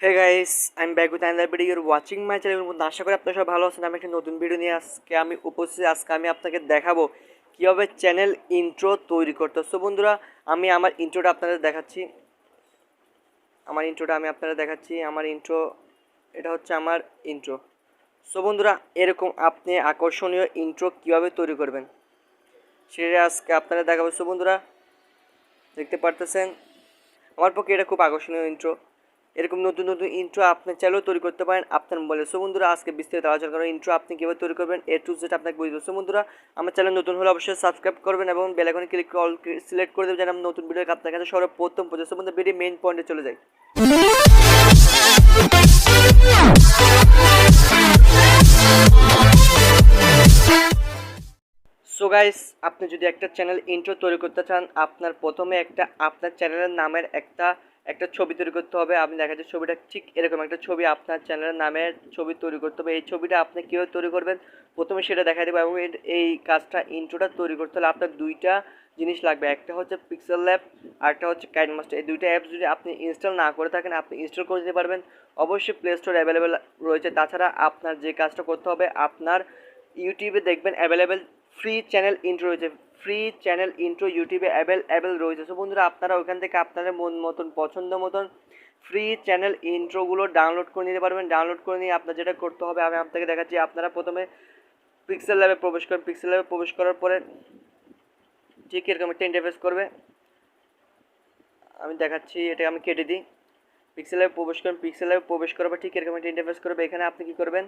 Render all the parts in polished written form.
Hey guys, I'm back with another video. You're watching my channel. আশা করি আপনারা সবাই ভালো আছেন। আমি একটা নতুন ভিডিও নিয়ে আমি উপস্থিত। আজকে আমি আপনাকে দেখাবো কিভাবে চ্যানেল ইন্ট্রো তৈরি করতে। সো বন্ধুরা, আমি আমার ইন্ট্রোটা আপনাদের দেখাচ্ছি। আমার ইন্ট্রো এটা হচ্ছে আমার ইন্ট্রো। সো বন্ধুরা, এরকম আপনি আকর্ষণীয় ইন্ট্রো কিভাবে তৈরি করবেন সেটা আজকে আপনারা দেখাবো। সো বন্ধুরা, দেখতে পারতেছেন আমার পক্ষে এটা খুব আকর্ষণীয় ইন্ট্রো। এরকম নতুন নতুন ইন্ট্রো আপনি চাইলেও তৈরি করতে পারেন আপনার মোবাইলে। সো বন্ধুরা, আজকে বিস্তারিত আলোচনা করার ইন্ট্রো আপনি কীভাবে তৈরি করবেন টু জেড আপনাকে বুঝে দেবো। সো বন্ধুরা, আমার চ্যানেল নতুন হলে অবশ্যই সাবস্ক্রাইব করবেন এবং বেল আইকনে ক্লিক করে অল সিলেক্ট করে দেবেন যেন আমি নতুন ভিডিও আপনার কাছে সর্বপ্রথম পৌঁছে। সো বন্ধুরা, ভিডিও মেইন পয়েন্টে চলে যাই। সো গাইস, আপনি যদি একটা চ্যানেল ইন্ট্রো তৈরি করতে চান, আপনার প্রথমে আপনার চ্যানেলের নামের একটা ছবি তৈরি করতে হবে। আপনি দেখা যায় ছবিটা ঠিক এরকম একটা ছবি আপনার চ্যানেলের নামের ছবি তৈরি করতে হবে। এই ছবিটা আপনি কীভাবে তৈরি করবেন প্রথমে সেটা দেখা দেবো এবং এই কাজটা ইন্ট্রোটা তৈরি করতে হলে আপনার দুইটা জিনিস লাগবে। একটা হচ্ছে পিক্সেল ল্যাব আর একটা হচ্ছে কাইনমাস্টার। এই দুইটা অ্যাপস যদি আপনি ইনস্টল না করে থাকেন আপনি ইনস্টল করে দিতে পারবেন। অবশ্যই প্লে স্টোর অ্যাভেলেবেল রয়েছে। তাছাড়া আপনার যে কাজটা করতে হবে, আপনার ইউটিউবে দেখবেন অ্যাভেলেবেল ফ্রি চ্যানেল ইন্ট্রো রয়েছে। ফ্রি চ্যানেল ইন্ট্রো ইউটিউবে অ্যাভেলেবেল রয়েছে। সো বন্ধুরা, আপনারা ওইখান থেকে আপনাদের মন মতন পছন্দ মতন ফ্রি চ্যানেল ইন্ট্রোগুলো ডাউনলোড করে নিতে পারবেন। ডাউনলোড করে নিয়ে আপনার যেটা করতে হবে আমি আপনাকে দেখাচ্ছি। আপনারা প্রথমে পিক্সেল ল্যাবে প্রবেশ করেন। পিক্সেল ল্যাবে প্রবেশ করার পরে ঠিক এরকম একটা ইন্টারফেস করবে। আমি দেখাচ্ছি, এটা আমি কেটে দিই। পিক্সেল ল্যাবে প্রবেশ করেন। পিক্সেল ল্যাবে প্রবেশ করার পর ঠিক এরকম একটা ইন্টারফেস করবে। এখানে আপনি কী করবেন,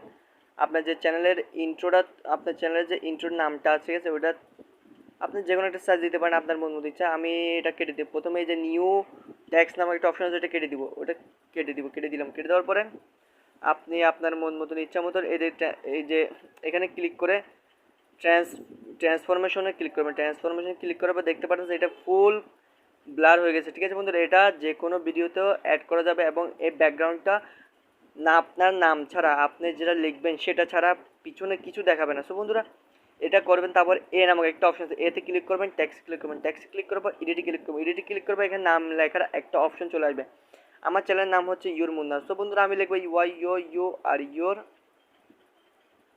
আপনার যে চ্যানেলের ইন্ট্রোটা, আপনার চ্যানেলের যে ইন্ট্রোর নামটা আছে, ঠিক আছে, ওটা আপনি যে কোনো একটা সার্চ দিতে পারেন আপনার মন মতো ইচ্ছা। আমি এটা কেটে দিব। প্রথমে এই যে নিউ ট্যাক্স নামক একটা অপশন আছে, ওটা কেটে দিব। ওটা কেটে দিলাম। কেটে দেওয়ার পরে আপনি আপনার মন মতন ইচ্ছা মতন এই যে এখানে ক্লিক করে ট্রান্সফরমেশনে ক্লিক করবেন। ট্রান্সফরমেশনে ক্লিক করার পর দেখতে পাচ্ছেন এটা ফুল ব্লার হয়ে গেছে। ঠিক আছে বন্ধুরা, এটা যে কোনো ভিডিওতেও অ্যাড করা যাবে এবং এই ব্যাকগ্রাউন্ডটা না আপনার নাম ছাড়া আপনি যেটা লিখবেন সেটা ছাড়া পিছনে কিছু দেখাবে না। সো বন্ধুরা, এটা করবেন। তারপর এ নামক একটা অপশন আছে, এতে ক্লিক করবেন। ট্যাক্স ক্লিক করবেন। ট্যাক্স ক্লিক করার পর এডিটে ক্লিক করবেন। এডিটে ক্লিক করবেন, এখানে নাম লেখার একটা অপশন চলে আসবে। আমার চ্যানেলের নাম হচ্ছে ইউর মুন্না। সো বন্ধুরা, আমি লিখবো ইউ আর ইউর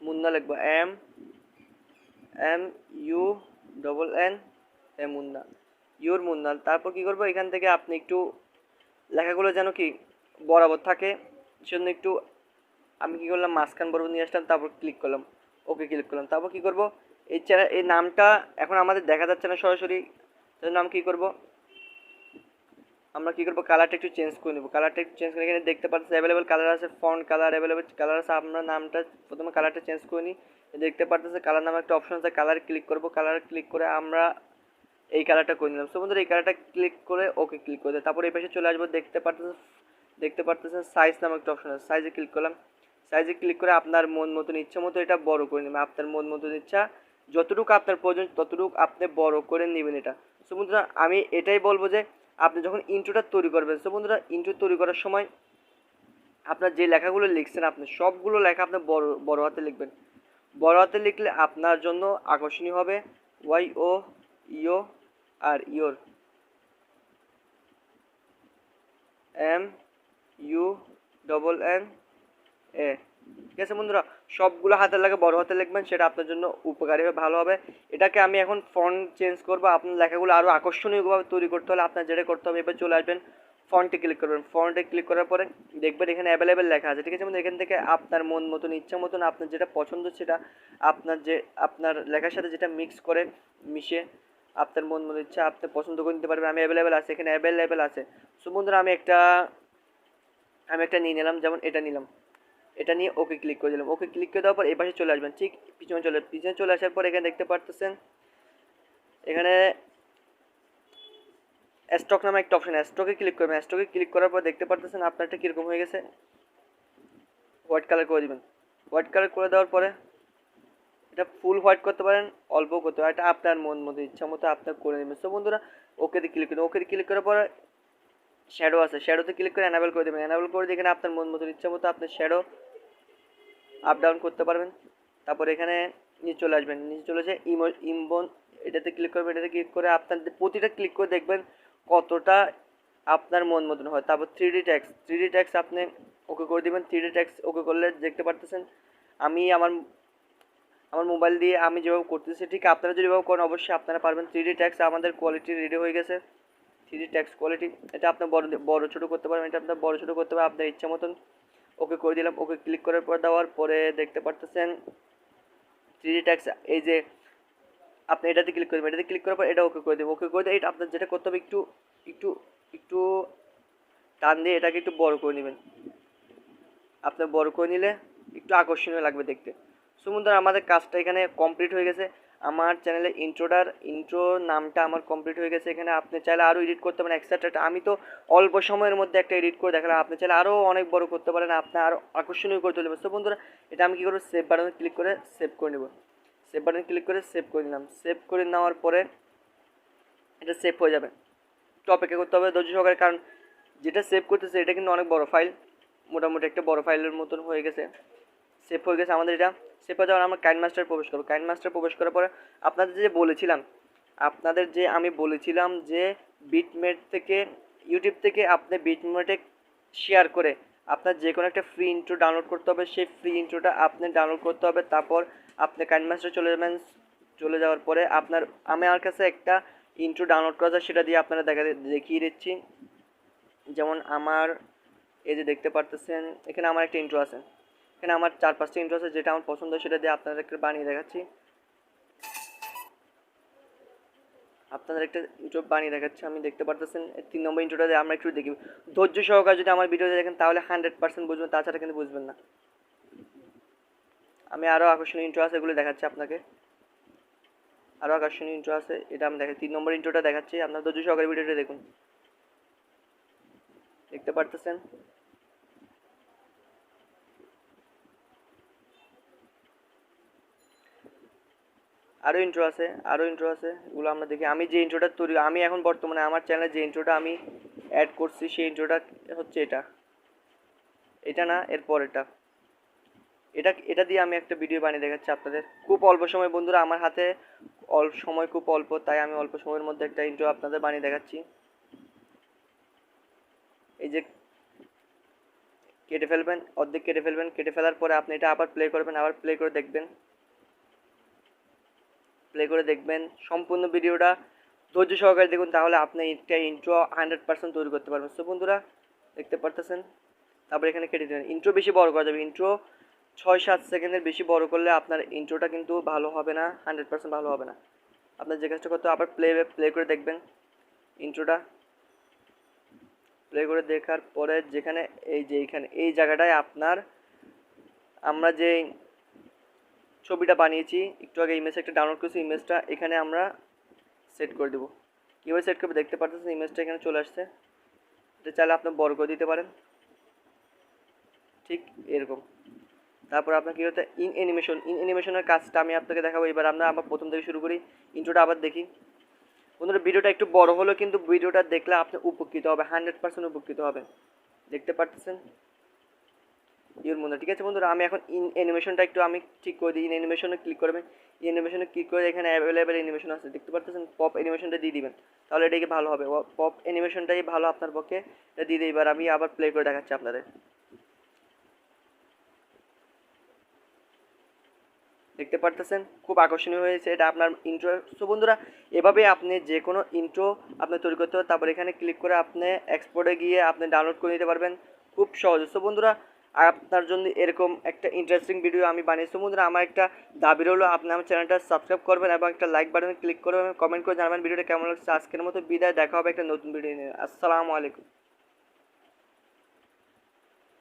মুন্না লিখবো, MUNN মুন্না, ইউর মুন্না। তারপর কী করবো, এখান থেকে আপনি একটু লেখাগুলো যেন কি বরাবর থাকে সেজন্য একটু আমি কী করলাম, মাঝখান বরাবর নিয়ে আসলাম। তারপর ক্লিক করলাম, ওকে ক্লিক করলাম। তারপর কী করবো, এই চ্যানেল এই নামটা এখন আমাদের দেখা যাচ্ছে না সরাসরি, সেজন্য আমি কী করবো, আমরা কী করবো, কালারটা একটু চেঞ্জ করে নেবো। কালারটা একটু চেঞ্জ করে এখানে দেখতে পাচ্ছি অ্যাভেলেবেল কালার আছে, ফন্ট কালার অ্যাভেলেবেল কালার আছে। আমরা নামটা প্রথমে কালারটা চেঞ্জ করে নিই। দেখতে পাচ্ছি কালার নামে একটা অপশন আছে, কালার ক্লিক করবো। কালার ক্লিক করে আমরা এই কালারটা করে নিলাম। সো বন্ধুরা, এই কালারটা ক্লিক করে ওকে ক্লিক করে দেয়। তারপর এই পাশে চলে আসবো। দেখতে পারতেছেন সাইজ নামে একটা অপশন আছে, সাইজে ক্লিক করলাম। সাইজে ক্লিক করে আপনার মন মতন ইচ্ছা মতো এটা বড় করে নেবেন। আপনার মন মতন ইচ্ছা যতটুকু আপনার প্রয়োজন ততটুকু আপনি বড় করে নেবেন এটা। সো বন্ধুরা, আমি এটাই বলবো যে আপনি যখন ইন্ট্রোটা তৈরি করবেন, সো বন্ধুরা, ইন্ট্রো তৈরি করার সময় আপনার যে লেখাগুলো লিখছেন আপনি সবগুলো লেখা আপনি বড় হাতে লিখবেন। বড় হাতে লিখলে আপনার জন্য আকর্ষণীয় হবে। YO আর ইয়োর MUNNA। ঠিক আছে বন্ধুরা, সবগুলো হাতের লাগে বড় হাতে লিখবেন, সেটা আপনার জন্য উপকারী হবে, ভালো হবে। এটাকে আমি এখন ফন্ট চেঞ্জ করবো। আপনার লেখাগুলো আরও আকর্ষণীয়ভাবে তৈরি করতে হলে আপনার যেটা করতে হবে, এবার চলে আসবেন, ফন্টে ক্লিক করবেন। ফন্টে ক্লিক করার পরে দেখবেন এখানে অ্যাভেলেবেল লেখা আছে। ঠিক আছে বন্ধু, এখান থেকে আপনার মন মতন ইচ্ছা মতন আপনার যেটা পছন্দ সেটা আপনার লেখার সাথে যেটা মিক্স করে মিশে আপনার মন মতো ইচ্ছা আপনি পছন্দ করে নিতে পারবেন। আমি অ্যাভেলেবেল আছে, এখানে অ্যাভেলেবেল আছে। সো বন্ধুরা, আমি একটা নিয়ে নিলাম, যেমন এটা নিলাম। এটা নিয়ে ওকে ক্লিক করে দিলাম। ওকে ক্লিক করে দেওয়ার পর এই পাশে চলে আসবেন। ঠিক পিছনে চলে আসার পর এখানে দেখতে পারতেছেন এখানে স্টক নামে একটা অপশন, স্টকে ক্লিক করবেন। স্টকে ক্লিক করার পর দেখতে পারতেছেন আপনারটা কীরকম হয়ে গেছে, হোয়াইট কালার করে দেবেন। হোয়াইট কালার করে দেওয়ার পরে এটা ফুল হোয়াইট করতে পারেন, অল্প করতে পারেন, এটা আপনার মন মতো ইচ্ছা মতো আপনার করে নেবেন। সো বন্ধুরা, ওকেতে ক্লিক করুন। ওকেতে ক্লিক করার পরে শ্যাডো আছে, শ্যাডোতে ক্লিক করে অ্যানাবেল করে দেবেন। অ্যানাবেল করে দিয়ে এখানে আপনার মন মতো ইচ্ছা মতো আপনি শ্যাডো আপ ডাউন করতে পারবেন। তারপর এখানে নিচে চলে আসবেন। নিচে চলে এসে ইমবন এটাতে ক্লিক করবেন। এটাতে ক্লিক করে আপনার প্রতিটা ক্লিক করে দেখবেন কতটা আপনার মন মতন হয়। তারপর 3D ট্যাক্স আপনি ওকে করে দেবেন। 3D ট্যাক্স ওকে করলে দেখতে পারতেছেন আমি আমার আমার মোবাইল দিয়ে আমি যেভাবে করতেছি ঠিক আপনারা যদি এভাবে করেন অবশ্যই আপনারা পারবেন। 3D ট্যাক্স আমাদের কোয়ালিটি রেডি হয়ে গেছে। 3D ট্যাক্স কোয়ালিটি এটা আপনার বড় ছোটো করতে পারবেন, এটা আপনার বড় ছোটো করতে পারবেন আপনার ইচ্ছা মতন। ওকে করে দিলাম। ওকে ক্লিক করার পর দেওয়ার পরে দেখতে পারতেছেন 3D ট্যাক্স এই যে আপনি এটাতে ক্লিক করবেন, এটাতে ক্লিক করার পর এটা ওকে করে দেবেন। ওকে করে দিয়ে এটা আপনার যেটা করতে হবে একটু একটু একটু টান দিয়ে এটাকে একটু বড় করে নেবেন। আপনার বড় করে নিলে একটু আকর্ষণীয় লাগবে দেখতে। সো বন্ধুরা আমাদের কাজটা এখানে কমপ্লিট হয়ে গেছে। আমার চ্যানেলে ইন্ট্রো নামটা আমার কমপ্লিট হয়ে গেছে। এখানে আপনি চাইলে আরও এডিট করতে পারেন এক্সট্রা। আমি তো অল্প সময়ের মধ্যে একটা এডিট করে দেখালাম, আপনি চাইলে আরও অনেক বড় করতে পারেন, আপনি আরও আকর্ষণীয় করে তুলবেন। সো বন্ধুরা এটা আমি কী করবো, সেভ বাটনে ক্লিক করে সেভ করে নেব। সেভ বাটনে ক্লিক করে সেভ করে নিলাম। সেভ করে নেওয়ার পরে এটা সেভ হয়ে যাবে। একটু অপেক্ষা করতে হবে ধৈর্য সহকারে, কারণ যেটা সেভ করতেছে এটা কিন্তু অনেক বড় ফাইল, মোটামুটি একটা বড় ফাইলের মতন হয়ে গেছে। সেভ হয়ে গেছে আমাদের এটা। সেভ হয়ে যাওয়ার আমরা কাইন মাস্টার প্রবেশ করবো। কাইন মাস্টার প্রবেশ করার পরে আপনাদের যে আমি বলেছিলাম যে বিটমেট থেকে ইউটিউব থেকে আপনি বিটমেটে শেয়ার করে আপনার যে কোনো একটা ফ্রি ইন্ট্রো ডাউনলোড করতে হবে। সেই ফ্রি ইন্ট্রোটা আপনি ডাউনলোড করতে হবে। তারপর আপনি কাইন মাস্টার চলে যাবেন। চলে যাওয়ার পরে আমার কাছে একটা ইন্ট্রো ডাউনলোড করা যায়, সেটা দিয়ে আপনারা দেখিয়ে দিচ্ছি। যেমন আমার এই যে দেখতে পারতেছেন এখানে আমার একটা ইন্ট্রো আছে, এখানে আমার 4-5টা ইন্ট্রো আছে, যেটা আমার পছন্দ সেটা দিয়ে আপনাদেরকে বানিয়ে দেখাচ্ছি। আমি দেখতে পারতেছেন 3 নম্বর ইন্ট্রোটা দিয়ে আমরা একটু দেখি। ধৈর্য সহকারে যদি আমার ভিডিওতে দেখেন তাহলে 100% বুঝবেন, তাছাড়া কিন্তু বুঝবেন না। আমি আরও আকর্ষণীয় ইন্ট্রো আছে এগুলো দেখাচ্ছি আপনাকে। আরও আকর্ষণীয় ইন্ট্রো আছে, এটা আমি 3 নম্বর ইন্ট্রোটা দেখাচ্ছি। আপনার ধৈর্য সহকারে ভিডিওটা দেখুন। দেখতে পারতেছেন আরও ইন্ট্রো আছে এগুলো আমরা দেখি। আমি এখন বর্তমানে আমার চ্যানেলে যে ইন্ট্রোটা আমি অ্যাড করছি সেই ইন্ট্রোটা হচ্ছে এটা না, এরপর এটা দিয়ে আমি একটা ভিডিও বানিয়ে দেখাচ্ছি আপনাদের। খুব অল্প সময় বন্ধুরা, আমার হাতে সময় খুব অল্প, তাই আমি অল্প সময়ের মধ্যে একটা ইন্ট্রো আপনাদের বানিয়ে দেখাচ্ছি। এই যে অর্ধেক কেটে ফেলার পরে আপনি এটা আবার প্লে করবেন, আবার প্লে করে দেখবেন সম্পূর্ণ ভিডিওটা ধৈর্য সহকারে দেখুন, তাহলে আপনি একটা ইন্ট্রো 100% তৈরি করতে পারবেন। সো বন্ধুরা দেখতে পারতেছেন। তারপর এখানে কেটে দেবেন। ইন্ট্রো বেশি বড় করা যাবে, ইন্ট্রো 6-7 সেকেন্ডের বেশি বড় করলে আপনার ইন্ট্রোটা কিন্তু ভালো হবে না, 100% ভালো হবে না। আপনার যে কাজটা করতে আবার প্লে করে দেখবেন ইন্ট্রোটা। প্লে করে দেখার পরে যেখানে এই জায়গাটায় আমরা যে ছবিটা বানিয়েছি একটু আগে, ইমেজ একটা ডাউনলোড করেছি, ইমেজটা এখানে আমরা সেট করে দেবো। কীভাবে সেট করবে দেখতে পাচ্ছেন, ইমেজটা এখানে চলে আসছে। এটা চাইলে আপনি বড় করে দিতে পারেন, ঠিক এরকম। তারপর আপনার কী হতে ইন অ্যানিমেশনের কাজটা আমি আপনাকে দেখাবো। এবার আমরা প্রথম থেকে শুরু করি, ইন্ট্রোটা আবার দেখি। বন্ধুরা ভিডিওটা একটু বড় হলেও কিন্তু ভিডিওটা দেখলে আপনি উপকৃত হবে, 100% উপকৃত হবেন। দেখতে পাচ্ছেন মুন্না। ঠিক আছে বন্ধুরা, আমি এখন ইন অ্যানিমেশনটা একটু আমি ঠিক করে দিই। ইন অ্যানিমেশনে ক্লিক করবেন। ইন অ্যানিমেশনে ক্লিক করে এখানে অ্যাভেলেবেল অ্যানিমেশন আছে, দেখতে পাচ্ছেন। পপ অ্যানিমেশনটা দিয়ে দিবেন, তাহলে এটাকে ভালো হবে। পপ অ্যানিমেশনটাই ভালো আপনার পক্ষে, এটা দিয়ে দিই। এবার আমি আবার প্লে করে দেখাচ্ছি আপনাদের। দেখতে পারতেছেন খুব আকর্ষণীয় হয়েছে এটা আপনার ইন্ট্রো। সো বন্ধুরা এভাবে আপনি যে কোনো ইন্ট্রো আপনি তৈরি করতে হবে। তারপর এখানে ক্লিক করে আপনি এক্সপোর্টে গিয়ে আপনি ডাউনলোড করে নিতে পারবেন খুব সহজে। সো বন্ধুরা আপনার জন্য এরকম একটা ইন্টারেস্টিং ভিডিও আমি বানিয়েছি। বন্ধুরা আমার একটা দাবি রইলো, আপনি আমার চ্যানেলটা সাবস্ক্রাইব করবেন এবং একটা লাইক বাটনে ক্লিক করবেন, কমেন্ট করে জানাবেন ভিডিওটা কেমন লাগছে। আজকের মতো বিদায়, দেখা হবে একটা নতুন ভিডিও নিয়ে। আসসালামু আলাইকুম।